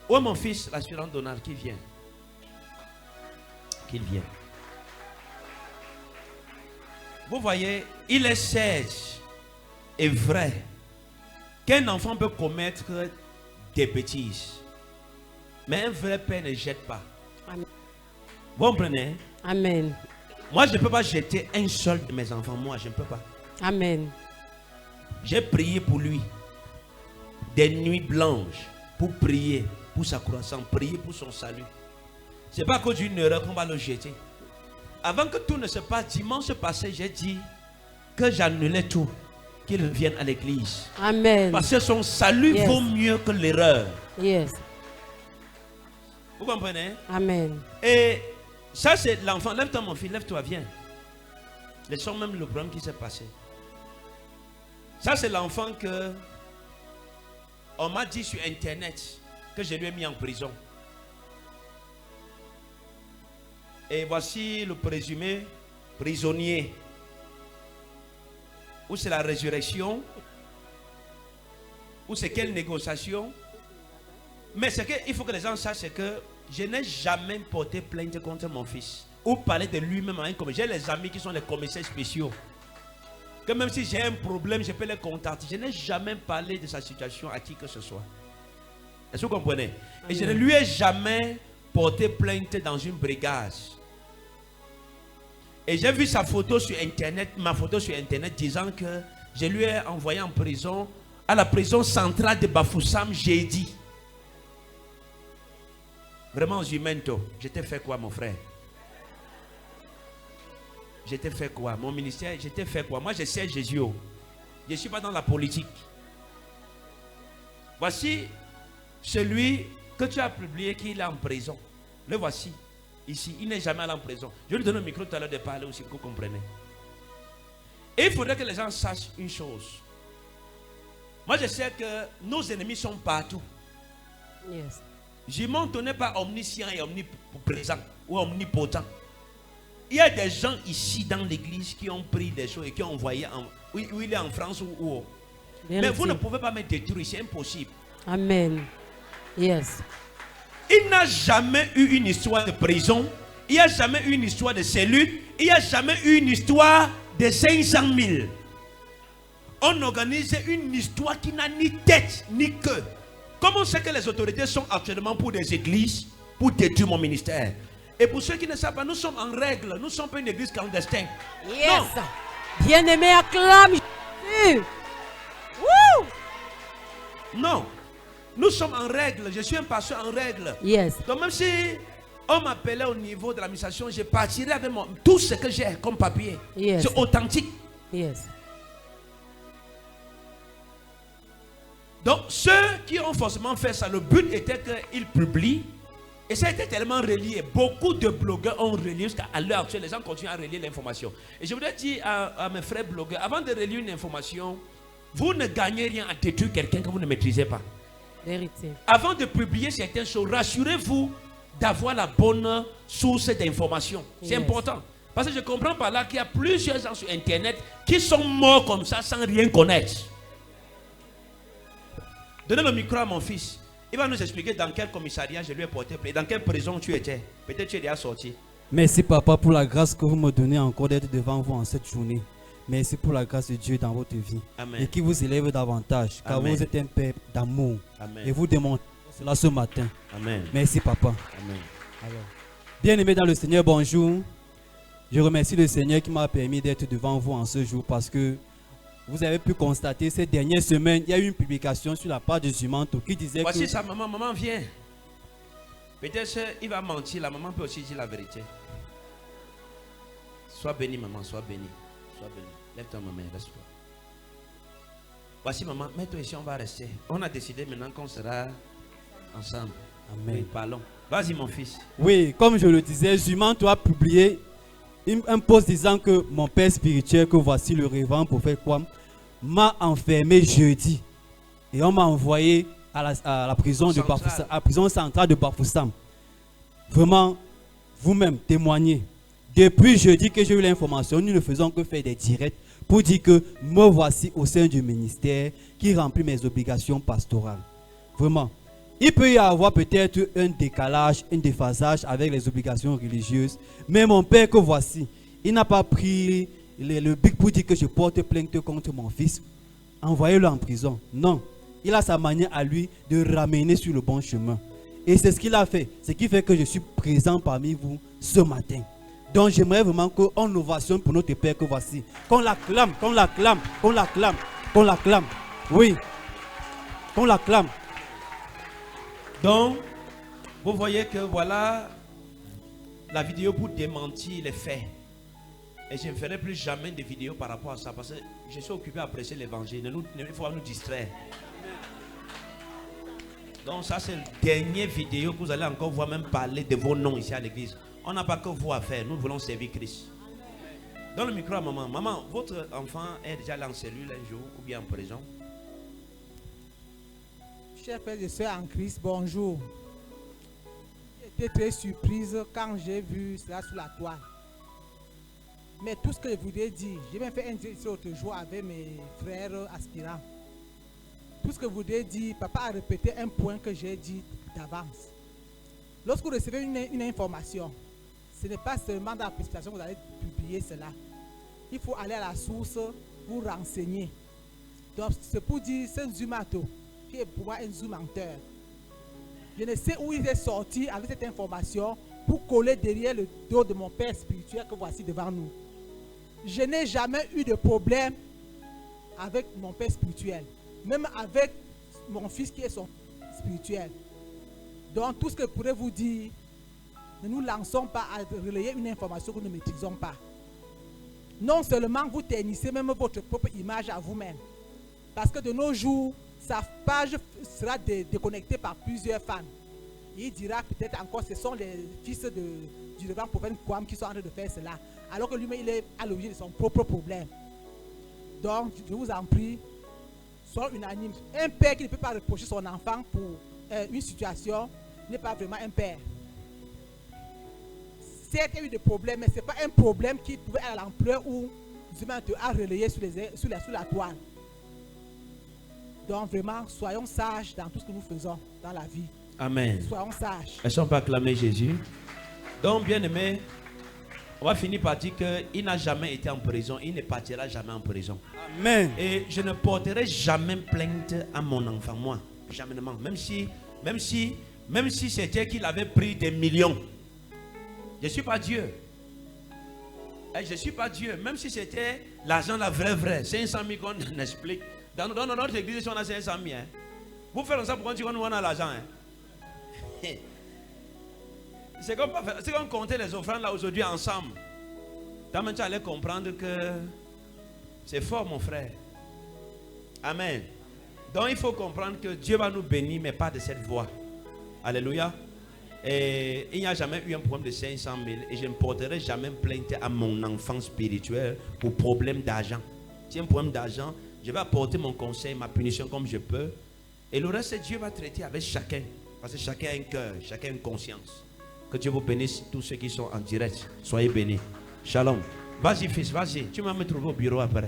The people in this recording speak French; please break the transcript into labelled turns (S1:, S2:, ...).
S1: Où est mon fils, l'aspirant Donald, qui vient? Qu'il vienne. Vous voyez, il est sage et vrai qu'un enfant peut commettre des bêtises. Mais un vrai père ne jette pas.
S2: Amen.
S1: Vous comprenez?
S2: Amen.
S1: Moi, je ne peux pas jeter un seul de mes enfants. Moi, je ne peux pas.
S2: Amen.
S1: J'ai prié pour lui. Des nuits blanches. Pour prier pour sa croissance. Prier pour son salut. Ce n'est pas à cause d'une erreur qu'on va le jeter. Avant que tout ne se passe, dimanche passé, j'ai dit que j'annulais tout. Qu'il revienne à l'église.
S2: Amen.
S1: Parce que son salut
S2: Yes.
S1: vaut mieux que l'erreur.
S2: Yes.
S1: Vous comprenez?
S2: Amen.
S1: Et ça, c'est l'enfant. Lève-toi, mon fils, lève-toi, viens. Laissons même le problème qui s'est passé. Ça, c'est l'enfant que on m'a dit sur internet que je lui ai mis en prison. Et voici le présumé prisonnier. Ou c'est la résurrection, ou c'est quelle négociation. Mais ce qu'il faut que les gens sachent, c'est que je n'ai jamais porté plainte contre mon fils. Ou parler de lui-même à un commissaire. J'ai les amis qui sont les commissaires spéciaux. Que même si j'ai un problème, je peux les contacter. Je n'ai jamais parlé de sa situation à qui que ce soit. Est-ce que vous comprenez? Et je ne lui ai jamais porté plainte dans une brigade. Et j'ai vu sa photo sur internet, ma photo sur internet, disant que je lui ai envoyé en prison, à la prison centrale de Bafoussam, jeudi. Vraiment, Zumento, je t'ai fait quoi, mon frère? Je t'ai fait quoi? Mon ministère, je t'ai fait quoi? Moi, je sais Jésus. Je ne suis pas dans la politique. Voici celui que tu as publié qu'il est en prison. Le voici. Ici, il n'est jamais allé en prison. Je vais lui donner le micro tout à l'heure de parler aussi, que vous comprenez. Et il faudrait que les gens sachent une chose. Moi, je sais que nos ennemis sont partout.
S2: Yes.
S1: Jimon n'est pas omniscient et omniprésent ou omnipotent. Il y a des gens ici dans l'église qui ont pris des choses et qui ont envoyé où il est en France ou où. Mais vous ne pouvez pas me détruire, c'est impossible.
S2: Amen. Yes.
S1: Il n'a jamais eu une histoire de prison. Il n'y a jamais eu une histoire de cellule. Il n'y a jamais eu une histoire de 500 000. On organise une histoire qui n'a ni tête ni queue. Comment c'est que les autorités sont actuellement pour des églises, pour détruire mon ministère? Et pour ceux qui ne savent pas, nous sommes en règle. Nous ne sommes pas une église clandestine.
S2: Yes.
S1: Non.
S2: Bien-aimé, acclame Jésus. Woo!
S1: Non. Nous sommes en règle. Je suis un pasteur en règle.
S2: Yes.
S1: Donc même si on m'appelait au niveau de l'administration, je partirais avec tout ce que j'ai comme papier.
S2: Yes.
S1: C'est authentique.
S2: Yes.
S1: Donc ceux qui ont forcément fait ça, le but était qu'ils publient. Et ça a été tellement relié. Beaucoup de blogueurs ont relié jusqu'à l'heure actuelle. Les gens continuent à relier l'information. Et je voudrais dire à mes frères blogueurs, avant de relier une information, vous ne gagnez rien à détruire quelqu'un que vous ne maîtrisez pas.
S2: Vérité.
S1: Avant de publier certaines choses, rassurez-vous d'avoir la bonne source d'information. C'est
S2: Yes.
S1: important. Parce que je comprends par là qu'il y a plusieurs gens sur Internet qui sont morts comme ça sans rien connaître. Donnez le micro à mon fils. Il va nous expliquer dans quel commissariat je lui ai porté plainte, dans quelle prison tu étais. Peut-être tu es déjà sorti.
S3: Merci papa pour la grâce que vous me donnez encore d'être devant vous en cette journée. Merci pour la grâce de Dieu dans votre vie.
S1: Amen.
S3: Et qui vous élève davantage. Car
S1: Amen.
S3: vous êtes un père d'amour.
S1: Amen.
S3: Et vous démontrez cela ce matin.
S1: Amen.
S3: Merci papa.
S1: Amen.
S3: Alors, bien-aimé dans le Seigneur, bonjour. Je remercie le Seigneur qui m'a permis d'être devant vous en ce jour parce que vous avez pu constater ces dernières semaines, il y a eu une publication sur la page de Zumanto qui disait
S1: Voici
S3: que...
S1: sa maman. Maman, viens. Peut-être qu'il va mentir. La maman peut aussi dire la vérité. Sois béni, maman. Sois béni. Sois béni. Lève-toi, maman. Reste-toi. Voici, maman. Mets-toi ici, on va rester. On a décidé maintenant qu'on sera ensemble.
S3: Amen.
S1: Oui, parlons. Vas-y, mon fils.
S3: Oui, comme je le disais, Zumanto a publié un post disant que mon père spirituel, que voici le révérend prophète Kwam, m'a enfermé jeudi. Et on m'a envoyé à la prison de Bafoussam, à la prison centrale de Bafoussam. Vraiment, vous-même témoignez. Depuis jeudi que j'ai eu l'information, nous ne faisons que faire des directs pour dire que me voici au sein du ministère qui remplit mes obligations pastorales. Vraiment. Il peut y avoir peut-être un décalage, un déphasage avec les obligations religieuses. Mais mon père que voici, il n'a pas pris le big pour dire que je porte plainte contre mon fils. Envoyez-le en prison. Non. Il a sa manière à lui de ramener sur le bon chemin. Et c'est ce qu'il a fait. Ce qui fait que je suis présent parmi vous ce matin. Donc j'aimerais vraiment qu'on ovationne pour notre Père que voici. Qu'on l'acclame, qu'on l'acclame, qu'on l'acclame, qu'on l'acclame. Oui. Qu'on l'acclame.
S1: Donc, vous voyez que voilà la vidéo pour démentir les faits. Et je ne ferai plus jamais de vidéo par rapport à ça parce que je suis occupé à prêcher l'évangile. Il faut pas nous distraire. Donc ça c'est la dernière vidéo que vous allez encore voir même parler de vos noms ici à l'église. On n'a pas que vous à faire, nous voulons servir Christ. Donne le micro à maman. Maman, votre enfant est déjà allé en cellule un jour ou bien en prison?
S4: Chers frères et sœurs en Christ, bonjour. J'ai été très surprise quand j'ai vu cela sur la toile. Mais tout ce que je voulais dire, j'ai même fait un direct l'autre jour avec mes frères aspirants. Tout ce que je voulais dire, papa a répété un point que j'ai dit d'avance. Lorsque vous recevez une information, ce n'est pas seulement dans la précipitation que vous allez publier cela. Il faut aller à la source, vous renseigner. Donc c'est pour dire, c'est un zumato, qui est pour moi un zumenteur. Je ne sais où il est sorti avec cette information pour coller derrière le dos de mon père spirituel que voici devant nous. Je n'ai jamais eu de problème avec mon père spirituel, même avec mon fils qui est son spirituel. Donc tout ce que je pourrais vous dire, ne nous lançons pas à relayer une information que nous ne maîtrisons pas. Non seulement vous ternissez même votre propre image à vous-même, parce que de nos jours, sa page sera déconnectée par plusieurs fans. Il dira peut-être encore que ce sont les fils du reverend prophète Kwam qui sont en train de faire cela, alors que lui-même il est à l'origine de son propre problème. Donc je vous en prie, soyons unanimes. Un père qui ne peut pas reprocher son enfant pour une situation n'est pas vraiment un père. Certes, il y a eu des problèmes, mais ce n'est pas un problème qui pouvait être à l'ampleur où Zuma a relayé sur la toile. Donc vraiment, soyons sages dans tout ce que nous faisons dans la vie.
S1: Amen.
S4: Soyons sages.
S1: Est-ce qu'on peut acclamer Jésus? Donc, bien aimé, on va finir par dire qu'il n'a jamais été en prison, il ne partira jamais en prison.
S3: Amen.
S1: Et je ne porterai jamais plainte à mon enfant, moi. Jamais. Même si c'était qu'il avait pris des millions. Je ne suis pas Dieu. Et je ne suis pas Dieu. Même si c'était l'argent, la vraie, 500 000 qu'on explique. Dans notre église, si on a 500 000, hein. Vous faites ça pour qu'on nous a l'argent. Hein. C'est comme compter les offrandes là aujourd'hui ensemble. Maintenant, tu allais comprendre que c'est fort, mon frère. Amen. Donc, il faut comprendre que Dieu va nous bénir, mais pas de cette voie. Alléluia. Et il n'y a jamais eu un problème de 500 000. Et je ne porterai jamais plainte à mon enfant spirituel pour problème d'argent. Si un problème d'argent, je vais apporter mon conseil, ma punition comme je peux. Et le reste, Dieu va traiter avec chacun. Parce que chacun a un cœur, chacun a une conscience. Que Dieu vous bénisse, tous ceux qui sont en direct. Soyez bénis. Shalom. Vas-y, fils, vas-y. Tu vas me trouver au bureau après.